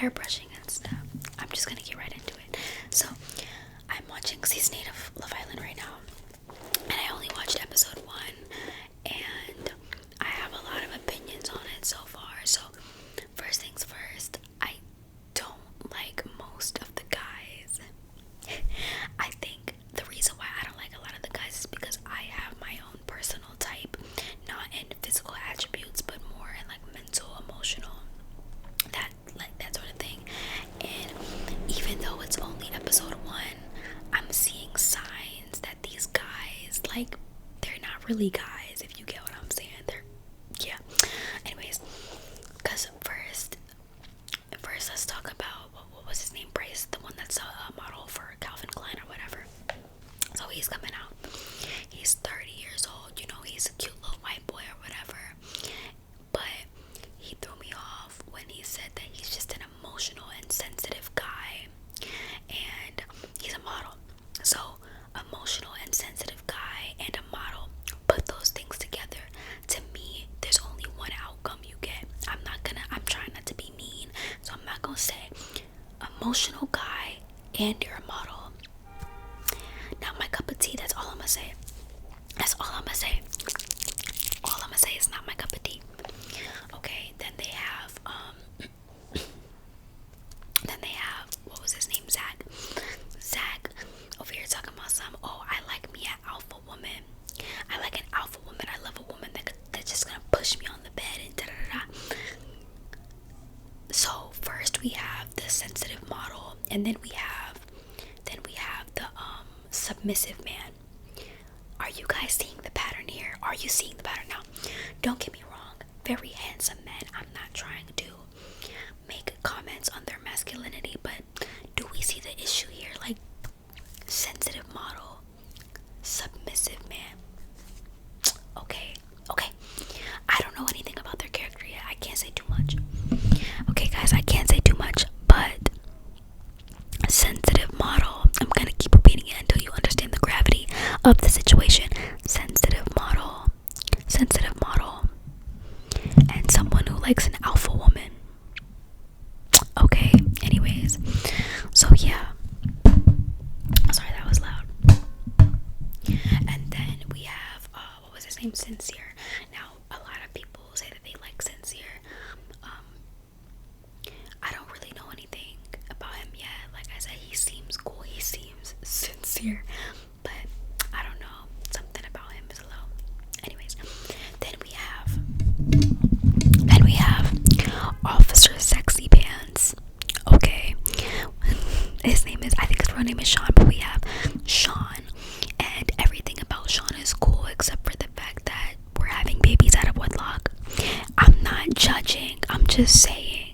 hairbrushing and stuff. I'm just gonna get right into it. So I'm watching season 8 of Love Island right now, and I only watched episode 1, and I have a lot of opinions on it so far. So first things first, I don't like most of the guys. I think the reason why I don't like a lot of the guys is because I have my own personal type, not in physical attributes, but more in like mental, emotional, that sort of thing. And even though it's only episode 1, I'm seeing signs that these guys, like, they're not really guys, if you get what I'm saying. Yeah. Anyways, because first let's talk about what was his name, Bryce, the one that's a model for Calvin Klein or whatever. So he's coming out. He's 30 years old. He's a cute little white boy or whatever. But he threw me off when he said that he's just an emotional and sensitive guy, and he's a model. So emotional and sensitive guy and a model, put those things together, to me there's only one outcome you get. I'm trying not to be mean, so I'm not gonna say emotional guy and you're a model. Not my cup of tea. That's all I'm gonna say. That's all I'm gonna say. All I'm gonna say is not my cup of tea. Okay, then they have what was his name? Zach over here talking about I like me an alpha woman. I like an alpha woman. I love a woman that's just gonna push me on the bed and da-da-da. So first we have the sensitive model, and then we have the submissive man. Are you guys seeing the pattern here? Are you seeing the pattern now? Don't get me wrong, very handsome men. I'm not trying to make comments on their masculinity, but do we see the issue here? Like, sensitive model, submissive man. Okay. I don't know anything about their character yet. I can't say too much. Okay, guys, I can't say too much, but sensitive model. I'm gonna keep repeating it until you understand the gravity of the situation. Sensitive model, and someone who likes an alpha woman. Okay, anyways, so yeah. Sorry, that was loud. And then we have, what was his name? Sincere. Now, a lot of people say that they like Sincere. I don't really know anything about him yet. Like I said, he seems cool. He seems sincere. But I don't know. Something about him is low. Anyways, then we have Officer Sexy Pants. Okay. I think his real name is Sean, but we have Sean. And everything about Sean is cool except for the fact that we're having babies out of wedlock. I'm not judging. I'm just saying.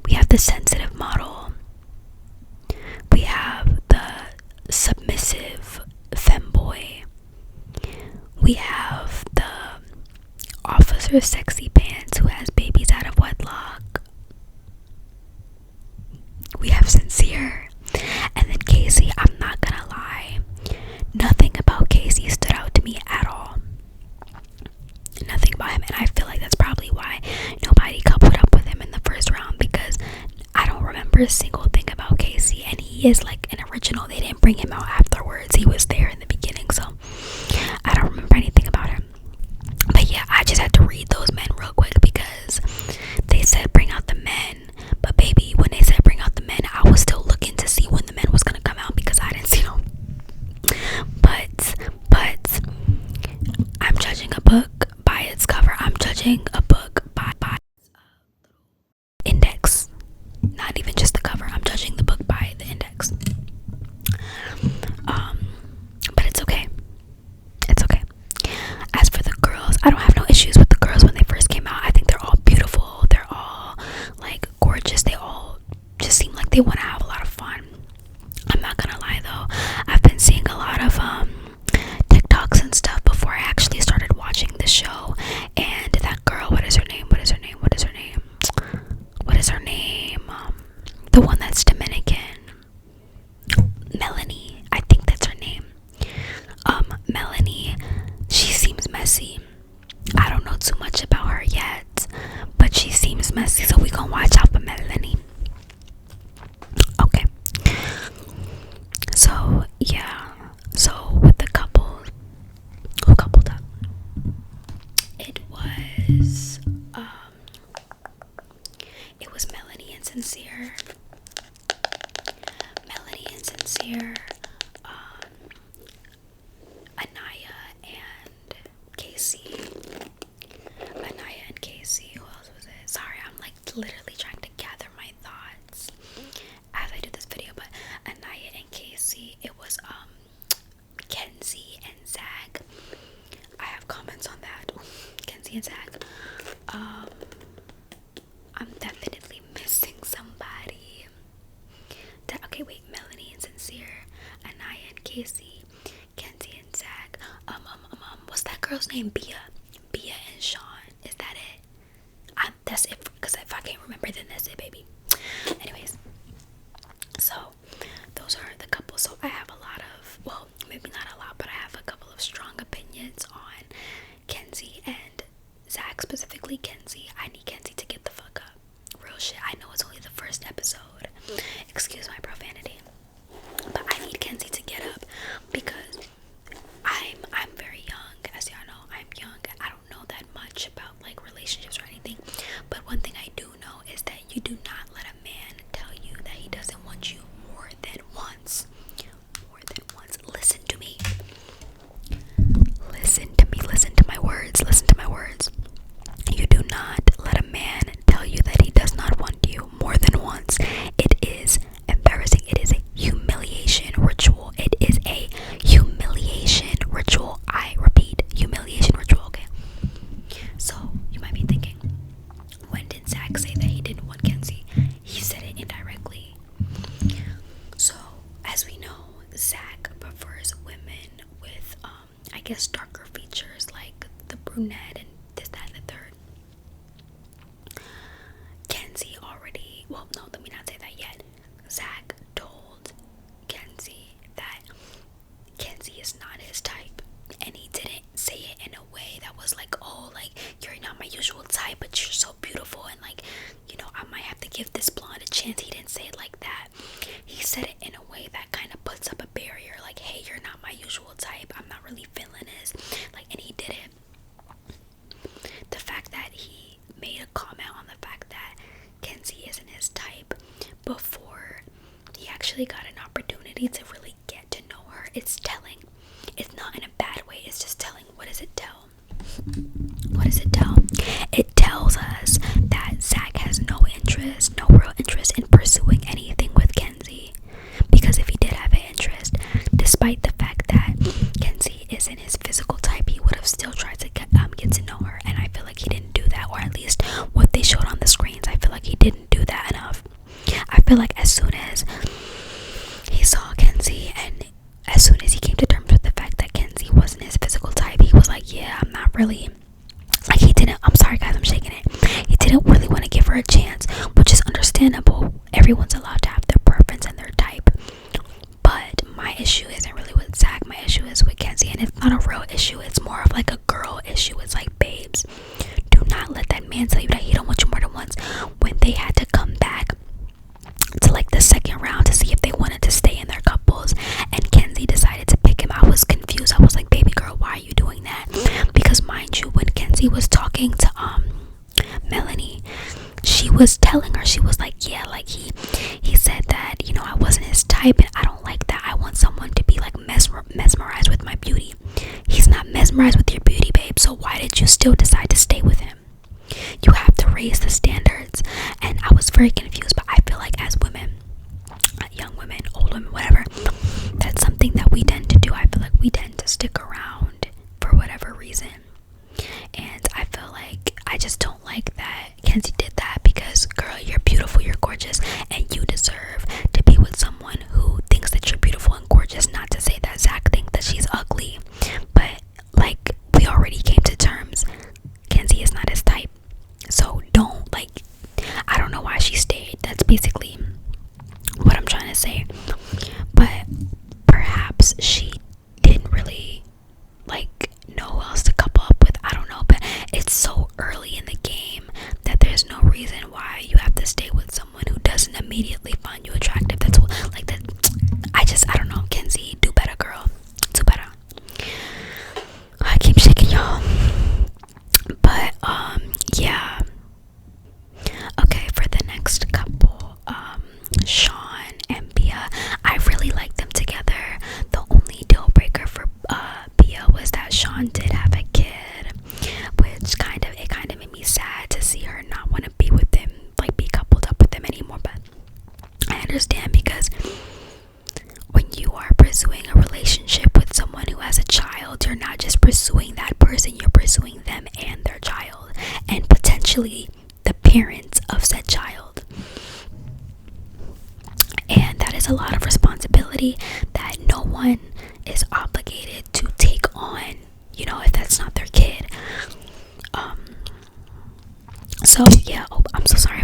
We have the sensitive model. We have the submissive femboy. We have the Officer Sexy Pants who has babies out of wedlock. We have Sincere. And then Casey. I'm not gonna lie, nothing about Casey stood out to me at all. Nothing about him, and I feel like that's probably why nobody coupled up with him in the first round, because I don't remember a single thing about Casey, and he is like an original. They didn't bring him out afterwards. He was there in the beginning, so I don't remember anything about him. But yeah, I just had to read those men real quick because they said bring out the men, but baby, when they said bring out the men, I was still looking to see when the men was gonna come out because I didn't see them. But I'm judging a book by its cover. I'm judging a book by index, not even just the cover. I'm judging the book by the index. But it's okay. As for the girls, I don't have no issues with the girls when they first came out. I think they're all beautiful. They're all like gorgeous. They all just seem like they want to have a lot of fun. I'm not gonna lie though, I've been seeing a lot of TikToks and stuff before I actually started watching the show, and that girl, what is her name? The one that's Dominican, Melanie, I think that's her name. Melanie, she seems messy. I don't know too much about her yet, but she seems messy, so we gonna watch out for Melanie. Okay. So yeah. So with the couple, who coupled up? It was Melanie and Sincere. Anaya and Casey. Who else was it? Sorry, I'm like literally trying to gather my thoughts as I do this video. But Anaya and Casey. It was Kenzie and Zach. I have comments on that. Kenzie and Zach. I'm definitely missing somebody. Okay, wait. Melanie and Sincere, Anaya and Casey, Kenzie and Zach. What's that girl's name? Bia and Sean. Is that it? That's it. Because if I can't remember, then that's it, baby. Anyways, so those are the couples. So I have a lot of, well, maybe not a lot, but I have a couple of strong opinions on Kenzie and Zach, specifically Kenzie. I need Kenzie to get the fuck up. Real shit. I know it's only the first episode. Excuse my profanity. But I need Kenzie to get up because I'm very young. As y'all know, I'm young. I don't know that much about like relationships or anything. But one thing I do know is that you do not let a man tell you that he doesn't want you more than once. More than once. Listen to me. Listen to me. Listen to my words. Listen to my words. You do not let a man tell you that he does not want you more than once. It is embarrassing. It is a humiliation ritual. It is a humiliation ritual. I repeat, humiliation ritual. Okay. So you might be thinking, when did Zach say that he didn't want Kenzie? He said it indirectly. So as we know, Zach prefers women with I guess darker features like the brunette and this, that, and the third. Kenzie already, well, no, let me not say that yet. Zach told Kenzie that Kenzie is not his type, and he didn't say it in a way that was like, oh, like, you're not my usual type, but you're so beautiful, and like, you know, I might have to give this blonde a chance. He didn't say it like that. He said it in a way that kind of puts up a barrier, like, hey, you're not my usual type, I'm not really feeling this, like, and he did it. The fact that he made a comment on the fact that Kenzie isn't his type before he actually got an opportunity to really get to know her, it's telling. It's not in a bad way, it's just telling. What does it tell? What does it tell? It tells us that Zach has no real interest in pursuing anything with Kenzie. Because if he did have an interest, despite the fact that Kenzie isn't his physical type, he would have still tried to get to know her. And I feel like he didn't do that, or at least what they showed on the screens, I feel like he didn't do that enough. I feel like as soon as he saw Kenzie, and as soon as he came to terms with the fact that Kenzie wasn't his physical type, he was like, yeah, I'm not really, like, he didn't, I'm sorry guys, I'm shaking it, he didn't really want to give her a chance, which is understandable. Everyone's allowed to have their preference and their type. But my issue isn't really with Zach, my issue is with Kenzie, and it's not a real issue, it's more of like a girl issue. It's like, babes, do not let that man tell you that he don't want you more than once. When they had to come back to like the second round to see if they wanted to stay in their couples, and Kenzie decided to pick him, I was confused. I was like, baby girl, why are you doing that? Because mind you, when Kenzie was talking to Melanie, she was telling her, she was like, yeah, like he said that, you know, I wasn't his type, and I don't like that. I want someone to be like mesmerized with my beauty. He's not mesmerized with your beauty, babe, so why did you still decide to stay with him? You have to raise the standards. And I was very confused, but I feel like as women, young women, old women, whatever, that's something that we tend to do. I feel like we tend to stick around for whatever reason. And I feel like I just don't like that Kenzie did that, because girl, you're beautiful, you're gorgeous, and you deserve to be with someone who thinks that you're beautiful and gorgeous. Not to say that Zach thinks that she's ugly, but like, we already came to terms. Kenzie is not his type. So don't, like, I don't know why she stayed. That's basically what I'm trying to say. But perhaps she didn't really like know who else to couple up with. I don't know, but it's so early in the game that there's no especially the parents of said child. And that is a lot of responsibility that no one is obligated to take on, you know, if that's not their kid. So yeah, oh, I'm so sorry.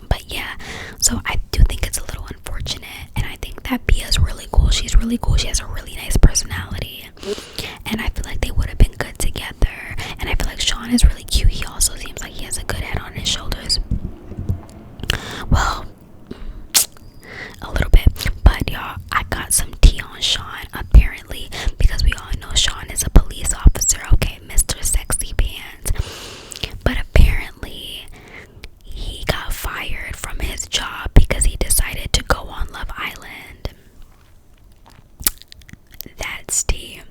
But yeah, so I do think it's a little unfortunate, and I think that Bia's really cool. She's really cool. She has a really nice personality, and I feel like they would have been good together. And I feel like Sean is really cute. He also seems like he has a good head on his shoulders. Well, a little bit, but y'all, I got some tea on Sean apparently, because we all know Sean is a police officer, okay, Mr. Sexy Pants. But apparently he got fired from his job because he decided to go on Love Island. That's tea.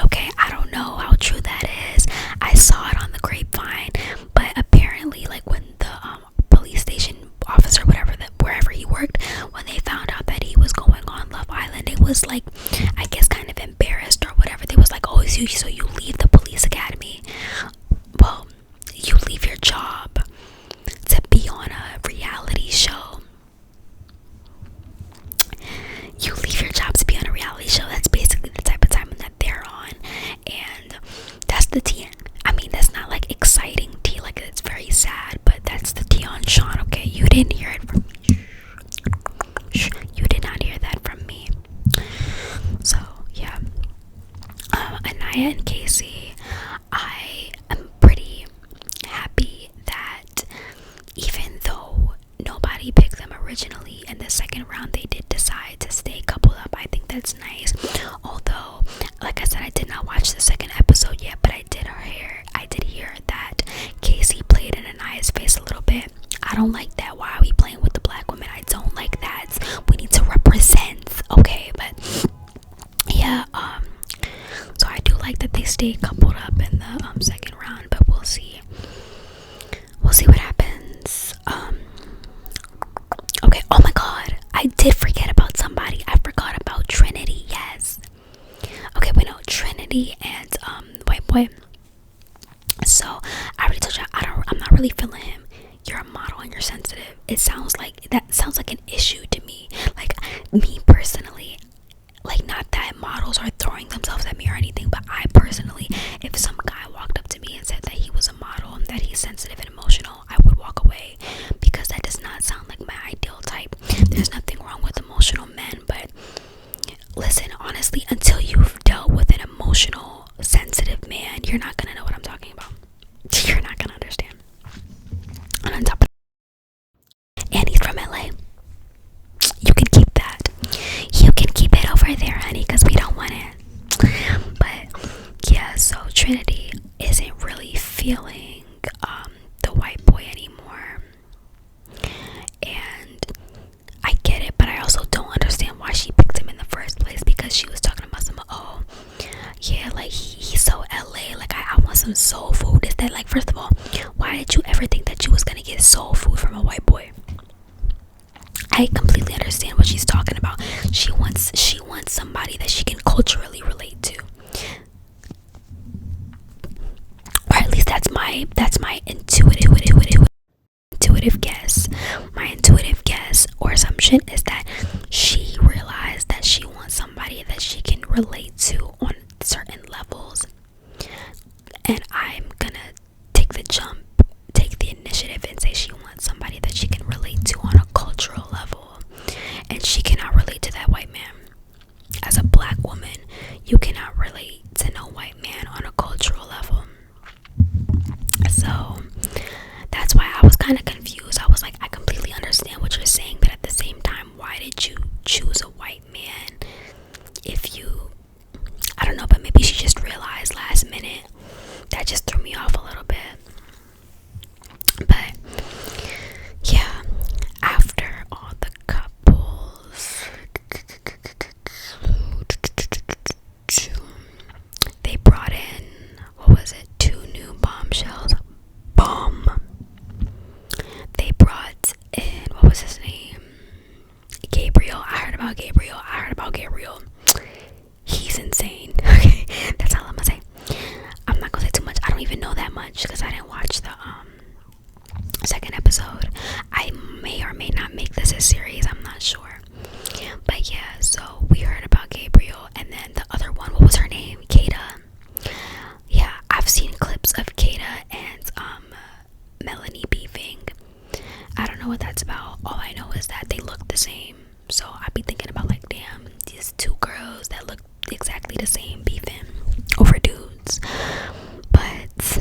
Okay, I don't know how true that is. I saw it on the grapevine, but apparently, like, when the police station officer, wherever he worked, when they found out that he was going on Love Island, it was like, I guess, kind of embarrassed or whatever. They was like, oh, so you leave the police academy? Well, you leave your job to be on a reality show. You leave your job to be on a reality show. That's basically the type of time that they're on, and that's the tea. I mean, that's not like exciting tea, like it's very sad, but that's the tea on Sean. Okay, you didn't hear it from me. Shh. You did not hear that from me. So yeah, Anaya and Casey, I am pretty happy that even though nobody picked them originally, in the second round they did decide to stay coupled up. I think that's nice. Although, like I said, I did not watch the second episode yet, but I did hear that Casey played in Anaya's face a little bit. I don't like that. Why are we playing with the black women? I don't like that. We need to represent, okay? But yeah, so I do like that they stayed coupled up in the second round, but we'll see what happens. Okay, oh my god, I did forget about somebody. I forgot about Trinity. Yes. Okay, wait, no, Trinity and white boy. So I already told you I'm not really feeling him. You're a model and you're sensitive. That sounds like an issue to me. Like, me personally, like, not that models are throwing themselves at me or anything, but I personally, if some guy walked up to me and said that he was a model and that he's sensitive and emotional, I would walk away, because that does not sound like my ideal type. There's nothing wrong with emotional men, but listen, honestly, until you've dealt with an emotional, sensitive man, you're not gonna know what I'm talking about. You're not gonna understand. And on top of that, and he's from LA. You can keep that. You can keep it over there, honey, because we don't want it. But yeah, so Trinity isn't really feeling the white boy anymore, and I get it, but I also don't understand why she picked him in the first place, because she was talking about some, oh yeah, like he's so LA, like I want some soul food. Is that, like, first of all, why did you ever think that you was gonna get soul food from a white boy? I completely understand what she's talking about. She wants somebody that she can culturally relate to, or at least that's my intuitive guess. My intuitive guess or assumption is that she realized that she wants somebody that she can relate to on certain levels, and I'm gonna take the initiative and say she wants somebody that she can relate to on a cultural level, and she cannot relate to that white man. As a black woman, you cannot relate to no white man on a cultural level. So that's why I was kind of confused. I was like, I completely understand what you're saying, but at the same time, why did you choose a white man? I don't know, but maybe she just realized last minute. That just threw me off a little bit. But yeah, after all the couples, they brought in, what was it, 2 new bombshells. much because I didn't watch the second episode. I may or may not make this a series, I'm not sure. But yeah, so we heard about Gabriel, and then the other one, what was her name? Kata. Yeah, I've seen clips of Kata and Melanie beefing. I don't know what that's about. All I know is that they look the same. So I'd be thinking about like, damn, these two girls that look exactly the same beefing over dudes. But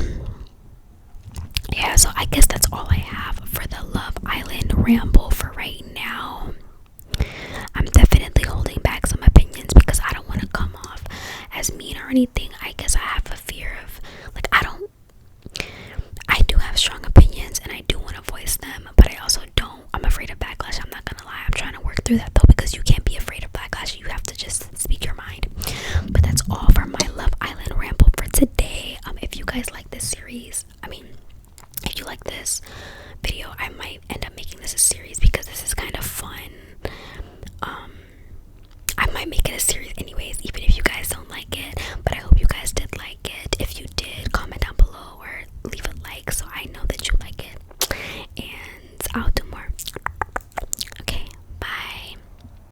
yeah, so I guess that's all I have for the Love Island ramble for right now. I'm definitely holding back some opinions because I don't want to come off as mean or anything. I guess I have a fear of, like, I do have strong opinions and I do want to voice them, but I also don't. I'm afraid of backlash. I'm not gonna lie. I'm trying to work through that though, because you can't be afraid of backlash. You have to just speak your mind. But that's all for my Love Island ramble for today. If you guys like this series, if you like this video, I might end up making this a series because this is kind of fun. I might make it a series anyways, even if you guys don't like it, but I hope you guys did like it. If you did, comment down below or leave a like so I know